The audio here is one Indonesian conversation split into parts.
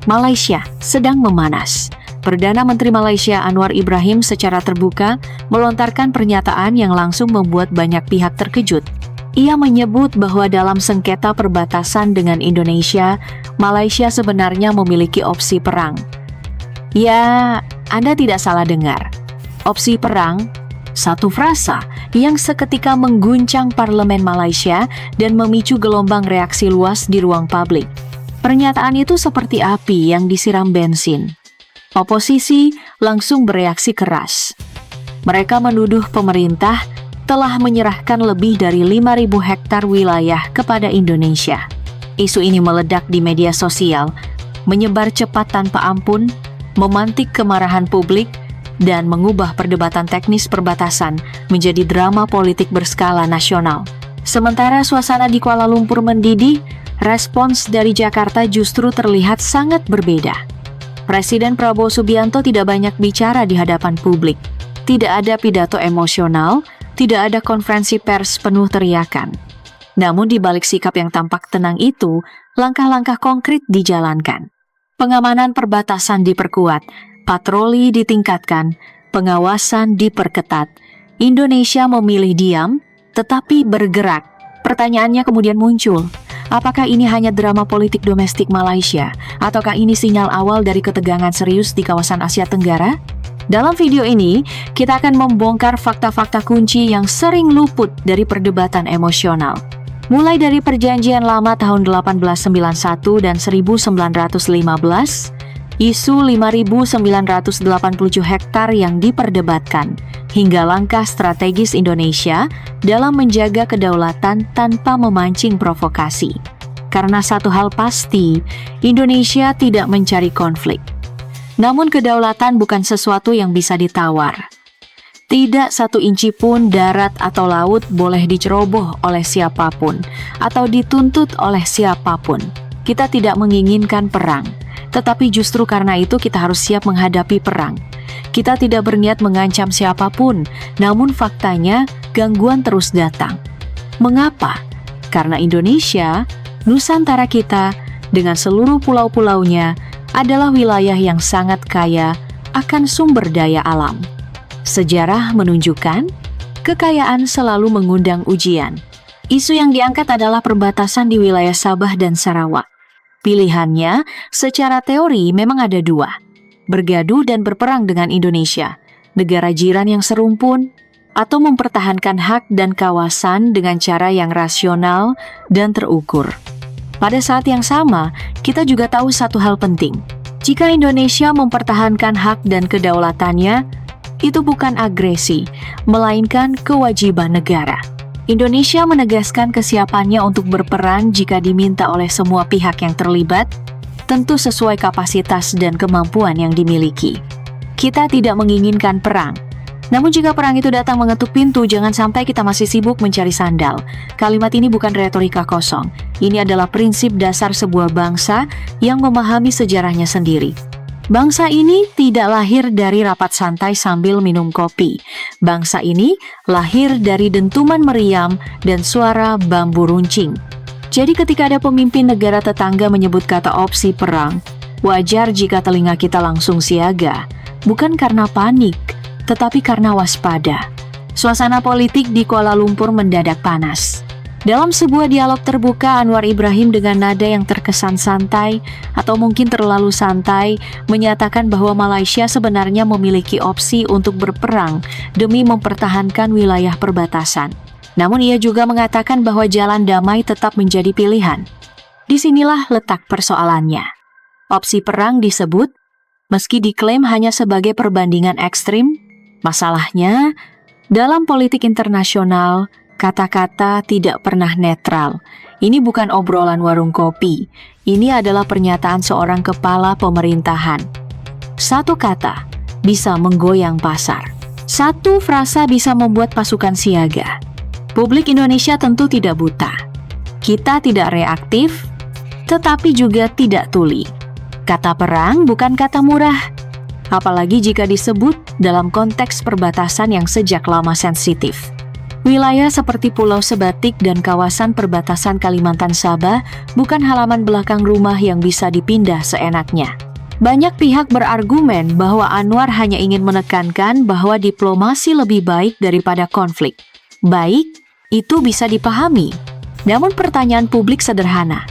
Malaysia sedang memanas. Perdana Menteri Malaysia Anwar Ibrahim secara terbuka melontarkan pernyataan yang langsung membuat banyak pihak terkejut. Ia menyebut bahwa dalam sengketa perbatasan dengan Indonesia, Malaysia sebenarnya memiliki opsi perang. Ya, Anda tidak salah dengar. Opsi perang, satu frasa yang seketika mengguncang parlemen Malaysia dan memicu gelombang reaksi luas di ruang publik. Pernyataan itu seperti api yang disiram bensin. Oposisi langsung bereaksi keras. Mereka menuduh pemerintah telah menyerahkan lebih dari 5.000 hektar wilayah kepada Indonesia. Isu ini meledak di media sosial, menyebar cepat tanpa ampun, memantik kemarahan publik, dan mengubah perdebatan teknis perbatasan menjadi drama politik berskala nasional. Sementara suasana di Kuala Lumpur mendidih, respons dari Jakarta justru terlihat sangat berbeda. Presiden Prabowo Subianto tidak banyak bicara di hadapan publik. Tidak ada pidato emosional, tidak ada konferensi pers penuh teriakan. Namun di balik sikap yang tampak tenang itu, langkah-langkah konkret dijalankan. Pengamanan perbatasan diperkuat, patroli ditingkatkan, pengawasan diperketat. Indonesia memilih diam, tetapi bergerak. Pertanyaannya kemudian muncul. Apakah ini hanya drama politik domestik Malaysia? Ataukah ini sinyal awal dari ketegangan serius di kawasan Asia Tenggara? Dalam video ini, kita akan membongkar fakta-fakta kunci yang sering luput dari perdebatan emosional. Mulai dari perjanjian lama tahun 1891 dan 1915, isu 5.987 hektar yang diperdebatkan, hingga langkah strategis Indonesia dalam menjaga kedaulatan tanpa memancing provokasi. Karena satu hal pasti, Indonesia tidak mencari konflik. Namun kedaulatan bukan sesuatu yang bisa ditawar. Tidak satu inci pun darat atau laut boleh diceroboh oleh siapapun atau dituntut oleh siapapun. Kita tidak menginginkan perang, tetapi justru karena itu kita harus siap menghadapi perang. Kita tidak berniat mengancam siapapun, namun faktanya gangguan terus datang. Mengapa? Karena Indonesia, Nusantara kita, dengan seluruh pulau-pulaunya, adalah wilayah yang sangat kaya akan sumber daya alam. Sejarah menunjukkan, kekayaan selalu mengundang ujian. Isu yang diangkat adalah perbatasan di wilayah Sabah dan Sarawak. Pilihannya, secara teori memang ada dua. Bergaduh dan berperang dengan Indonesia, negara jiran yang serumpun, atau mempertahankan hak dan kawasan dengan cara yang rasional dan terukur. Pada saat yang sama, kita juga tahu satu hal penting. Jika Indonesia mempertahankan hak dan kedaulatannya, itu bukan agresi, melainkan kewajiban negara. Indonesia menegaskan kesiapannya untuk berperan jika diminta oleh semua pihak yang terlibat, tentu sesuai kapasitas dan kemampuan yang dimiliki. Kita tidak menginginkan perang. Namun jika perang itu datang mengetuk pintu, jangan sampai kita masih sibuk mencari sandal. Kalimat ini bukan retorika kosong. Ini adalah prinsip dasar sebuah bangsa yang memahami sejarahnya sendiri. Bangsa ini tidak lahir dari rapat santai sambil minum kopi. Bangsa ini lahir dari dentuman meriam dan suara bambu runcing. Jadi ketika ada pemimpin negara tetangga menyebut kata opsi perang, wajar jika telinga kita langsung siaga. Bukan karena panik, tetapi karena waspada. Suasana politik di Kuala Lumpur mendadak panas. Dalam sebuah dialog terbuka, Anwar Ibrahim dengan nada yang terkesan santai atau mungkin terlalu santai menyatakan bahwa Malaysia sebenarnya memiliki opsi untuk berperang demi mempertahankan wilayah perbatasan. Namun ia juga mengatakan bahwa jalan damai tetap menjadi pilihan. Disinilah letak persoalannya. Opsi perang disebut, meski diklaim hanya sebagai perbandingan ekstrim, masalahnya dalam politik internasional, kata-kata tidak pernah netral. Ini bukan obrolan warung kopi. Ini adalah pernyataan seorang kepala pemerintahan. Satu kata bisa menggoyang pasar. Satu frasa bisa membuat pasukan siaga. Publik Indonesia tentu tidak buta. Kita tidak reaktif, tetapi juga tidak tuli. Kata perang bukan kata murah. Apalagi jika disebut dalam konteks perbatasan yang sejak lama sensitif. Wilayah seperti Pulau Sebatik dan kawasan perbatasan Kalimantan Sabah bukan halaman belakang rumah yang bisa dipindah seenaknya. Banyak pihak berargumen bahwa Anwar hanya ingin menekankan bahwa diplomasi lebih baik daripada konflik. Baik, itu bisa dipahami. Namun pertanyaan publik sederhana.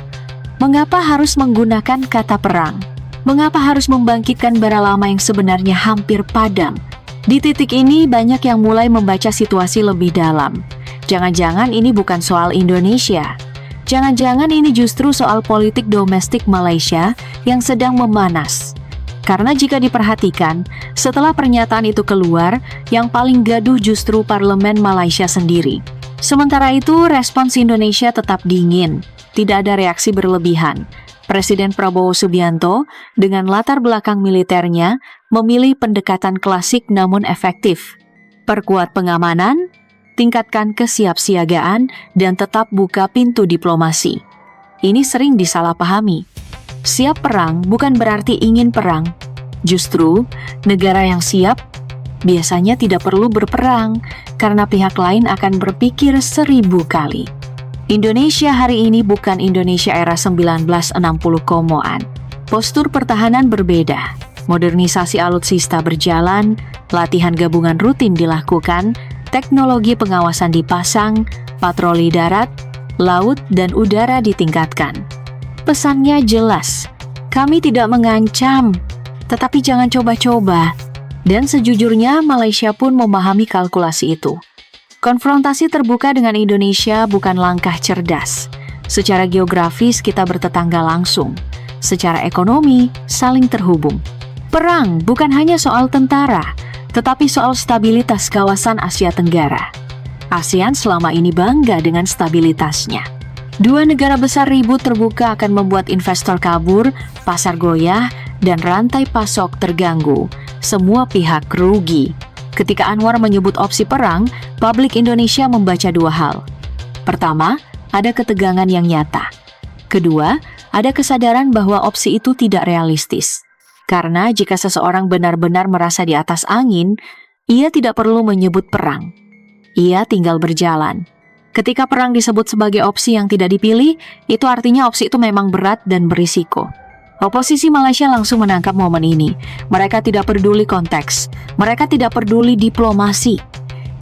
Mengapa harus menggunakan kata perang? Mengapa harus membangkitkan bara lama yang sebenarnya hampir padam? Di titik ini banyak yang mulai membaca situasi lebih dalam. Jangan-jangan ini bukan soal Indonesia. Jangan-jangan ini justru soal politik domestik Malaysia yang sedang memanas. Karena jika diperhatikan, setelah pernyataan itu keluar, yang paling gaduh justru parlemen Malaysia sendiri. Sementara itu, respons Indonesia tetap dingin. Tidak ada reaksi berlebihan. Presiden Prabowo Subianto dengan latar belakang militernya memilih pendekatan klasik namun efektif. Perkuat pengamanan, tingkatkan kesiapsiagaan, dan tetap buka pintu diplomasi. Ini sering disalahpahami. Siap perang bukan berarti ingin perang. Justru, negara yang siap biasanya tidak perlu berperang karena pihak lain akan berpikir 1000 kali. Indonesia hari ini bukan Indonesia era 1960-an. Postur pertahanan berbeda. Modernisasi alutsista berjalan, latihan gabungan rutin dilakukan, teknologi pengawasan dipasang, patroli darat, laut, dan udara ditingkatkan. Pesannya jelas, kami tidak mengancam, tetapi jangan coba-coba. Dan sejujurnya Malaysia pun memahami kalkulasi itu. Konfrontasi terbuka dengan Indonesia bukan langkah cerdas. Secara geografis kita bertetangga langsung. Secara ekonomi, saling terhubung. Perang bukan hanya soal tentara, tetapi soal stabilitas kawasan Asia Tenggara. ASEAN selama ini bangga dengan stabilitasnya. Dua negara besar ribut terbuka akan membuat investor kabur, pasar goyah, dan rantai pasok terganggu. Semua pihak rugi. Ketika Anwar menyebut opsi perang, publik Indonesia membaca dua hal. Pertama, ada ketegangan yang nyata. Kedua, ada kesadaran bahwa opsi itu tidak realistis. Karena jika seseorang benar-benar merasa di atas angin, ia tidak perlu menyebut perang. Ia tinggal berjalan. Ketika perang disebut sebagai opsi yang tidak dipilih, itu artinya opsi itu memang berat dan berisiko. Oposisi Malaysia langsung menangkap momen ini. Mereka tidak peduli konteks. Mereka tidak peduli diplomasi.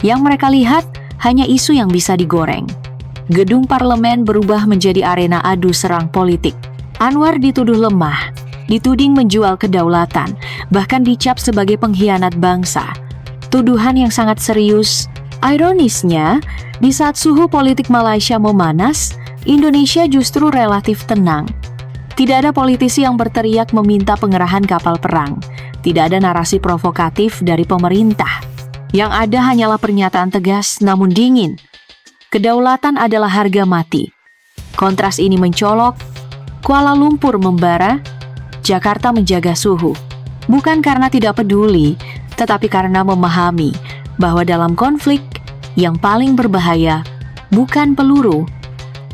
Yang mereka lihat hanya isu yang bisa digoreng. Gedung parlemen berubah menjadi arena adu serang politik. Anwar dituduh lemah, dituding menjual kedaulatan, bahkan dicap sebagai pengkhianat bangsa. Tuduhan yang sangat serius. Ironisnya, di saat suhu politik Malaysia memanas, Indonesia justru relatif tenang. Tidak ada politisi yang berteriak meminta pengerahan kapal perang. Tidak ada narasi provokatif dari pemerintah. Yang ada hanyalah pernyataan tegas namun dingin. Kedaulatan adalah harga mati. Kontras ini mencolok. Kuala Lumpur membara. Jakarta menjaga suhu. Bukan karena tidak peduli, tetapi karena memahami bahwa dalam konflik yang paling berbahaya bukan peluru,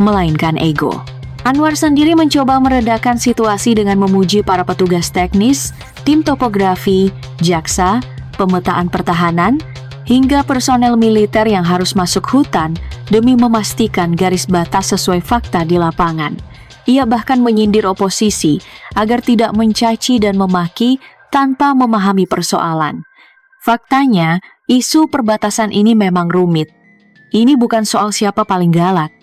melainkan ego. Anwar sendiri mencoba meredakan situasi dengan memuji para petugas teknis, tim topografi, jaksa, pemetaan pertahanan, hingga personel militer yang harus masuk hutan demi memastikan garis batas sesuai fakta di lapangan. Ia bahkan menyindir oposisi agar tidak mencaci dan memaki tanpa memahami persoalan. Faktanya, isu perbatasan ini memang rumit. Ini bukan soal siapa paling galak.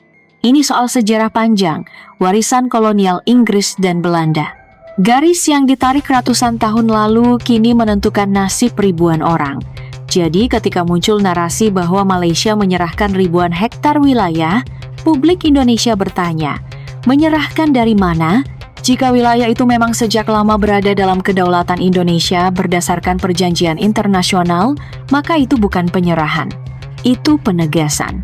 Ini soal sejarah panjang, warisan kolonial Inggris dan Belanda. Garis yang ditarik ratusan tahun lalu kini menentukan nasib ribuan orang. Jadi ketika muncul narasi bahwa Malaysia menyerahkan ribuan hektar wilayah, publik Indonesia bertanya, menyerahkan dari mana? Jika wilayah itu memang sejak lama berada dalam kedaulatan Indonesia berdasarkan perjanjian internasional, maka itu bukan penyerahan. Itu penegasan.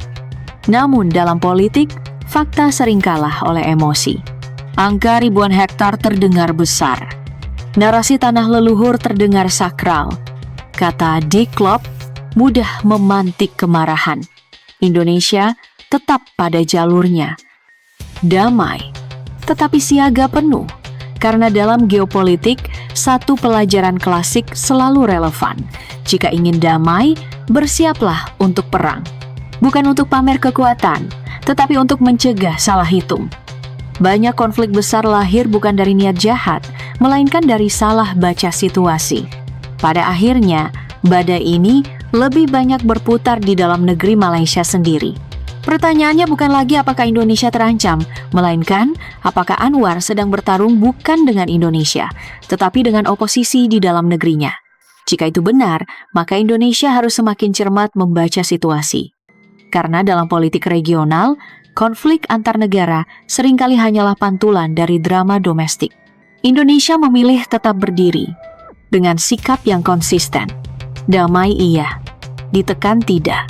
Namun dalam politik, fakta sering kalah oleh emosi. Angka ribuan hektar terdengar besar. Narasi tanah leluhur terdengar sakral. Kata Dick Klopp mudah memantik kemarahan. Indonesia tetap pada jalurnya. Damai, tetapi siaga penuh. Karena dalam geopolitik, satu pelajaran klasik selalu relevan. Jika ingin damai, bersiaplah untuk perang. Bukan untuk pamer kekuatan, tetapi untuk mencegah salah hitung. Banyak konflik besar lahir bukan dari niat jahat, melainkan dari salah baca situasi. Pada akhirnya, badai ini lebih banyak berputar di dalam negeri Malaysia sendiri. Pertanyaannya bukan lagi apakah Indonesia terancam, melainkan apakah Anwar sedang bertarung bukan dengan Indonesia, tetapi dengan oposisi di dalam negerinya. Jika itu benar, maka Indonesia harus semakin cermat membaca situasi. Karena dalam politik regional, konflik antar negara seringkali hanyalah pantulan dari drama domestik. Indonesia memilih tetap berdiri dengan sikap yang konsisten. Damai iya, ditekan tidak.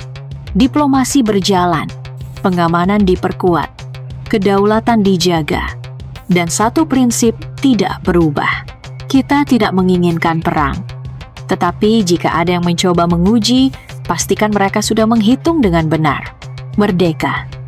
Diplomasi berjalan, pengamanan diperkuat, kedaulatan dijaga, dan satu prinsip tidak berubah. Kita tidak menginginkan perang. Tetapi jika ada yang mencoba menguji, pastikan mereka sudah menghitung dengan benar. Merdeka!